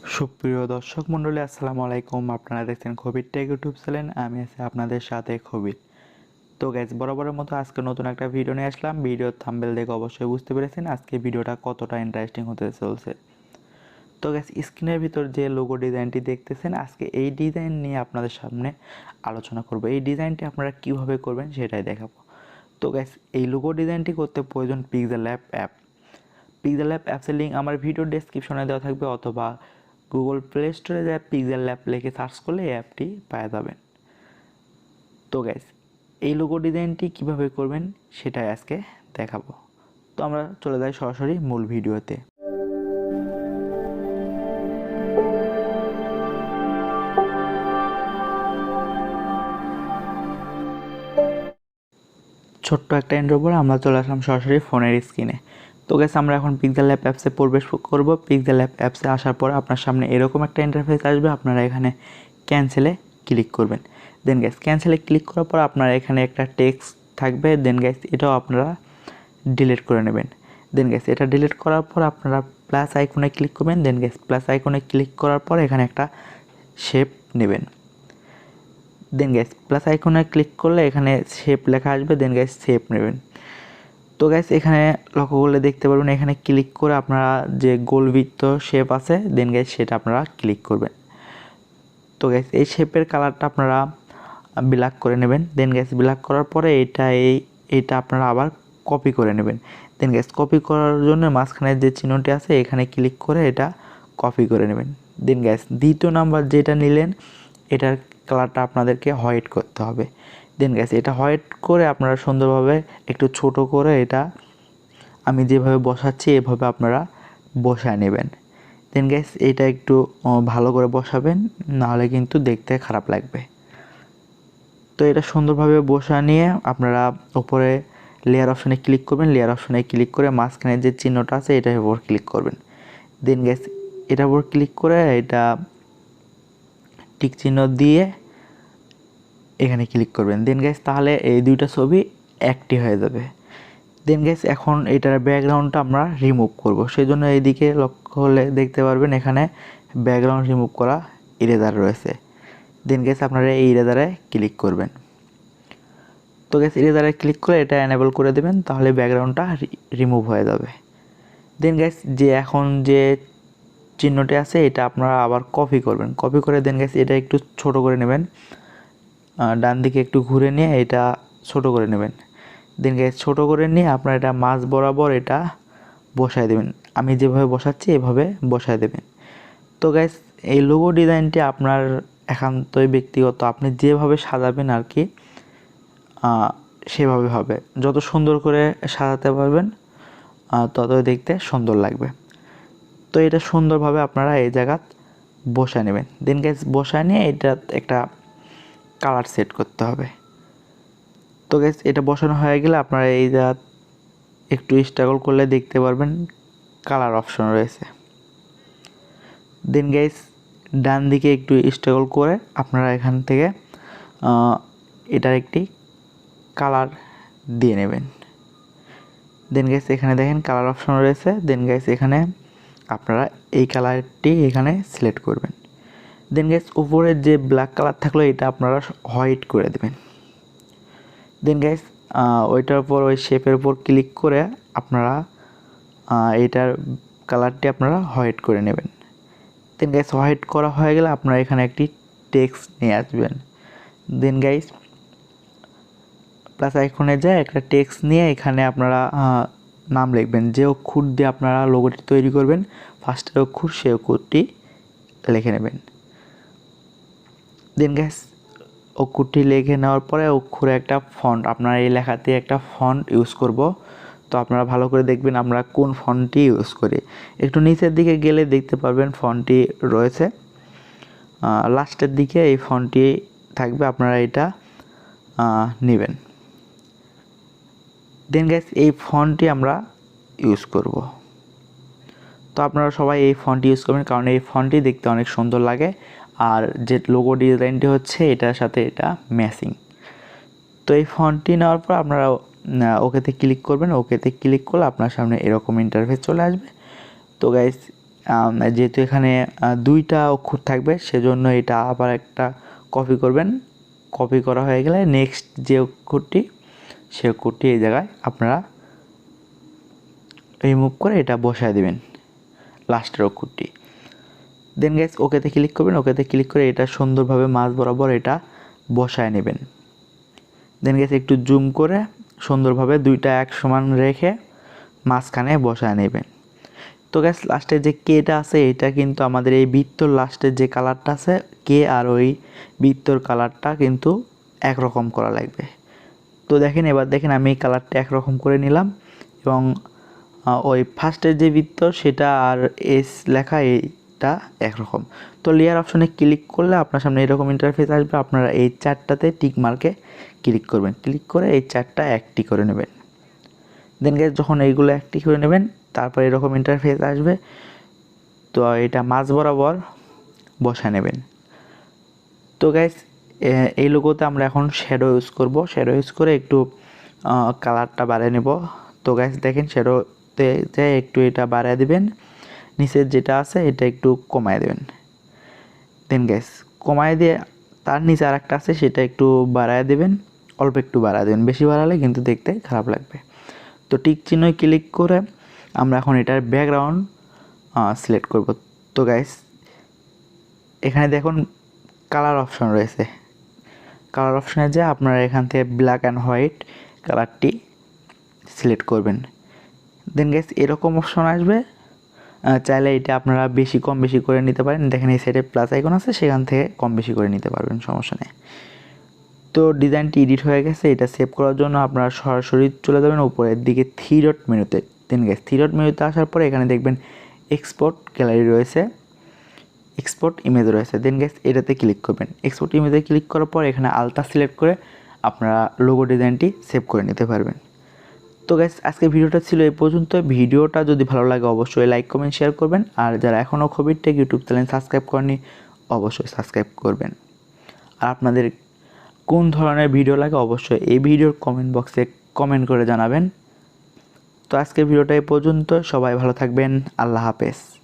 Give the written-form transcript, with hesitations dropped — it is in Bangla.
সুপ্রিয় দর্শক মণ্ডলী, আসসালামু আলাইকুম। আপনারা দেখছেন খবির টেক ইউটিউব চ্যানেল। আমি আছি আপনাদের সাথে খবির। তো গাইজ, বরাবরের মতো আজকে নতুন একটা ভিডিও নিয়ে আসলাম। ভিডিওর থাম্বনেল দেখে অবশ্যই বুঝতে পেরেছেন আজকে ভিডিওটা কতটা ইন্টারেস্টিং হতে চলছে। তো গাইজ, স্ক্রিনের ভিতর যে লোগো ডিজাইনটি দেখতেছেন, আজকে এই ডিজাইন নিয়ে আপনাদের সামনে আলোচনা করব। এই ডিজাইনটি আপনারা কীভাবে করবেন সেটাই দেখাবো। তো গাইজ, এই লোগো ডিজাইনটি করতে প্রয়োজন পিক্সেলল্যাব অ্যাপ। পিক্সেলল্যাব অ্যাপসের লিঙ্ক আমার ভিডিও ডেসক্রিপশনে দেওয়া থাকবে, অথবা গুগল প্লে স্টোরে যায় পিক্সেলল্যাব লিখে সার্চ করলে এই অ্যাপটি পাওয়া যাবেন। তো গাইস, এই লোগো ডিজাইনটি কিভাবে করবেন সেটাই আজকে দেখাবো। তো আমরা চলে যাই সরাসরি মূল ভিডিওতে। ছোট্ট একটা ইন্ট্রোর পর আমরা চলে আসলাম সরাসরি ফোনের স্ক্রিনে। তো গাইস, আমরা এখন পিক্সেলল্যাব অ্যাপসে প্রবেশ করব। পিক্সেলল্যাব অ্যাপসে আসার পর আপনার সামনে এরকম একটা ইন্টারফেস আসবে। আপনারা এখানে ক্যান্সেলে ক্লিক করবেন। দেন গাইস, ক্যান্সেলে ক্লিক করার পর আপনারা এখানে একটা টেক্সট থাকবে। দেন গাইস, এটাও আপনারা ডিলিট করে নেবেন। দেন গাইস, এটা ডিলিট করার পর আপনারা প্লাস আইকনে ক্লিক করবেন। দেন গাইস, প্লাস আইকনে ক্লিক করার পর এখানে একটা শেপ নেবেন। দেন গাইস, প্লাস আইকনে ক্লিক করলে এখানে শেপ লেখা আসবে। দেন গাইস, শেপ নেবেন। তো গাইস, এখানে লক্ষ্য করলে দেখতে পারবেন এখানে ক্লিক করে আপনারা যে গোলবৃত্ত শেপ আছে, দেন গাইস সেটা আপনারা ক্লিক করবেন। তো গাইস, এই শেপের কালারটা আপনারা ব্ল্যাক করে নেবেন। দেন গাইস, ব্ল্যাক করার পরে এইটা আপনারা আবার কপি করে নেবেন। দেন গাইস, কপি করার জন্য মাঝখানে যে চিহ্নটি আছে এখানে ক্লিক করে এটা কপি করে নেবেন। দেন গাইস, দ্বিতীয় নাম্বার যেটা নিলেন এটার কালারটা আপনাদেরকে হোয়াইট করতে হবে। দেন গাইস, এটা হোয়াইট করে আপনারা সুন্দরভাবে একটু ছোট করে এটা আমি যেভাবে বসাচ্ছি এভাবে আপনারা বসায় নেবেন। দেন গাইস, এটা একটু ভালো করে বসাবেন, নাহলে কিন্তু দেখতে খারাপ লাগবে। তো এটা সুন্দরভাবে বসা নিয়ে আপনারা উপরে লেয়ার অপশানে ক্লিক করবেন। লেয়ার অপশানে ক্লিক করে মাঝখানে যে চিহ্নটা আছে এটার উপর ক্লিক করবেন। দেন গাইস, এটার উপর ক্লিক করে এটা টিক চিহ্ন দিয়ে এখানে ক্লিক করবেন। দেন গাইস, তাহলে এই দুইটা ছবি একটি হয়ে যাবে। দেন গাইস, এখন এটার ব্যাকগ্রাউন্ডটা আমরা রিমুভ করব। সেই জন্য এইদিকে লক্ষ্য হলে দেখতে পারবেন এখানে ব্যাকগ্রাউন্ড রিমুভ করা ইরেজার রয়েছে। দেন গাইস, আপনারা এই ইরেজারে ক্লিক করবেন। তো গাইস, ইরেজারে ক্লিক করে এটা এনেবল করে দেবেন, তাহলে ব্যাকগ্রাউন্ডটা রিমুভ হয়ে যাবে। দেন গাইস, এখন যে চিহ্নটি আছে এটা আপনারা আবার কপি করবেন। কপি করে দেন গাইস, এটা একটু ছোট করে নেবেন। ডান দিকে একটু ঘুরে নিয়ে এটা ছোট করে নেবেন। দেন গাইস, ছোট করে নিয়ে আপনারা এটা মাঝ বরাবর এটা বসায় দেবেন। আমি যেভাবে বসাচ্ছি এভাবে বসায় দেবেন। তো গাইস, এই লোগো ডিজাইনটি আপনার একান্তই ব্যক্তিগত, আপনি যেভাবে সাজাবেন আর কি সেভাবে হবে। যত সুন্দর করে সাজাতে পারবেন ততই দেখতে সুন্দর লাগবে। তো এটা সুন্দরভাবে আপনারা এই জায়গাত বসায় নেবেন। দেন গাইস, বসায় নিয়ে এটা একটা কালার সেট করতে হবে। তো গাইস, এটা বসানো হয়ে গেলে আপনারা এই জায়গা একটু স্ট্রাগল করলে দেখতে পারবেন কালার অপশন রয়েছে। দেন গাইস, ডান দিকে একটু স্ট্রাগল করে আপনারা এখান থেকে এটার একটি কালার দিয়ে নেবেন। দেন গাইস, এখানে দেখেন কালার অপশন রয়েছে। দেন গাইস, এখানে আপনারা এই কালারটি এখানে সিলেক্ট করবেন। দেন গাইস, উপরে যে ব্ল্যাক কালার থাকলো এটা আপনারা হোয়াইট করে দেবেন। দেন গাইস, ওইটার উপর ওই শেপের উপর ক্লিক করে আপনারা এটার কালারটি আপনারা হোয়াইট করে নেবেন। দেন গাইস, হোয়াইট করা হয়ে গেলে আপনারা এখানে একটি টেক্সট নিয়ে আসবেন। দেন গাইস, প্লাস আইকনে যায় একটা টেক্সট নিয়ে এখানে আপনারা নাম লিখবেন। যে অক্ষর দিয়ে আপনারা লোগোটি তৈরি করবেন ফার্স্টের অক্ষর, সেই অক্ষরটি লিখে নেবেন। দেন গাইস, অক্ষরটি লিখে নেওয়ার পরে অক্ষরে একটা ফন্ট, আপনারা এই লেখাতে একটা ফন্ট ইউজ করব। তো আপনারা ভালো করে দেখবেন আমরা কোন ফন্টটি ইউজ করি। একটু নিচের দিকে গেলে দেখতে পারবেন ফন্টটি রয়েছে, লাস্টের দিকে এই ফন্টটি থাকবে, আপনারা এটা নেবেন। দেন গাইস, এই ফন্টটি আমরা ইউজ করব। তো আপনারা সবাই এই ফন্টটি ইউজ করবেন, কারণ এই ফন্টটি দেখতে অনেক সুন্দর লাগে, আর যে লোগো ডিজাইনটি হচ্ছে এটার সাথে এটা ম্যাচিং। তো এই ফন্টটি নেওয়ার পর আপনারা ওকেতে ক্লিক করবেন। ওকেতে ক্লিক করলে আপনার সামনে এরকম ইন্টারফেস চলে আসবে। তো গাইস, যেহেতু এখানে দুইটা অক্ষর থাকবে সেজন্য এটা আবার একটা কপি করবেন। কপি করা হয়ে গেলে নেক্সট যে অক্ষরটি সে অক্ষরটি এই জায়গায় আপনারা রিমুভ করে এটা বসায় দিবেন লাস্টের অক্ষরটি। দেন গাইস ওকেতে ক্লিক করবেন। ওকেতে ক্লিক করে এটা সুন্দরভাবে মাঝ বরাবর এটা বসায় নেবেন। দেন গাইস একটু জুম করে সুন্দরভাবে দুইটা এক সমান রেখে মাঝখানে বসায় নেবেন। তো গাইস লাস্টে যে কেটা আছে এটা কিন্তু আমাদের এই বৃত্তর লাস্টের যে কালারটা আছে কে আর ওই বৃত্তর কালারটা কিন্তু একরকম করা লাগবে। তো দেখেন এবার দেখেন আমি এই কালারটা একরকম করে নিলাম এবং ওই ফার্স্টের যে বৃত্ত সেটা আর এস লেখা এইটা একরকম। তো লেয়ার অপশনে ক্লিক করলে আপনার সামনে এরকম ইন্টারফেস আসবে। আপনারা এই চারটাতে টিক মার্কে ক্লিক করবেন। ক্লিক করে এই চারটা একটি করে নেবেন। দেন গাইস যখন এইগুলো একটি করে নেবেন তারপর এরকম ইন্টারফেস আসবে। তো এটা মাঝ বরাবর বসায় নেবেন। তো গাইস এই লোগোতে আমরা এখন শ্যাডো ইউজ করব। শ্যাডো ইউজ করে একটু কালারটা বাড়িয়ে নেব। তো গাইস দেখেন শ্যাডোতে যে একটু এটা বাড়িয়ে দিবেন, নিচের যেটা আছে এটা একটু কমায় দেবেন। দেন গাইস কমায় দিয়ে তার নিচে আর একটা আছে সেটা একটু বাড়ায় দেবেন, অল্প একটু বাড়ায় দেবেন, বেশি বাড়ালে কিন্তু দেখতে খারাপ লাগবে। তো টিক চিহ্নয় ক্লিক করে আমরা এখন এটার ব্যাকগ্রাউন্ড সিলেক্ট করব। তো গাইস এখানে দেখুন কালার অপশন রয়েছে। কালার অপশনে যে আপনারা এখান থেকে ব্ল্যাক অ্যান্ড হোয়াইট কালারটি সিলেক্ট করবেন। দেন গাইস এরকম অপশন আসবে। চাইলে এটা আপনারা কম বেশি করে নিতে পারেন। দেখেন এই সাইডে প্লাস আইকন আছে, সেখান থেকে কম বেশি করে নিতে পারবেন, সমস্যা নেই। তো ডিজাইনটি এডিট হয়ে গেছে। এটা সেভ করার জন্য আপনারা সরাসরি চলে যাবেন উপরের দিকে থ্রি ডট মেনুতে। দেন গাইস থ্রি ডট মেনুতে আসার পরে এখানে দেখবেন এক্সপোর্ট গ্যালারি রয়েছে, এক্সপোর্ট ইমেজ রয়েছে। দেন গাইস এটাতে ক্লিক করবেন। এক্সপোর্ট ইমেজে ক্লিক করার পর এখানে আলতা সিলেক্ট করে আপনারা লোগো ডিজাইনটি সেভ করে নিতে পারবেন। তো গাইস আজকে ভিডিওটা ছিল এই পর্যন্ত। ভিডিওটা যদি ভালো লাগে অবশ্যই লাইক কমেন্ট শেয়ার করবেন। আর যারা এখনও Khabir take YouTube channel subscribe করেনি অবশ্যই সাবস্ক্রাইব করবেন। আর আপনাদের কোন ধরনের ভিডিও লাগে অবশ্যই এই ভিডিওর কমেন্ট বক্সে কমেন্ট করে জানাবেন। তো আজকের ভিডিওটা এই পর্যন্ত। সবাই ভালো থাকবেন। আল্লাহ হাফেজ।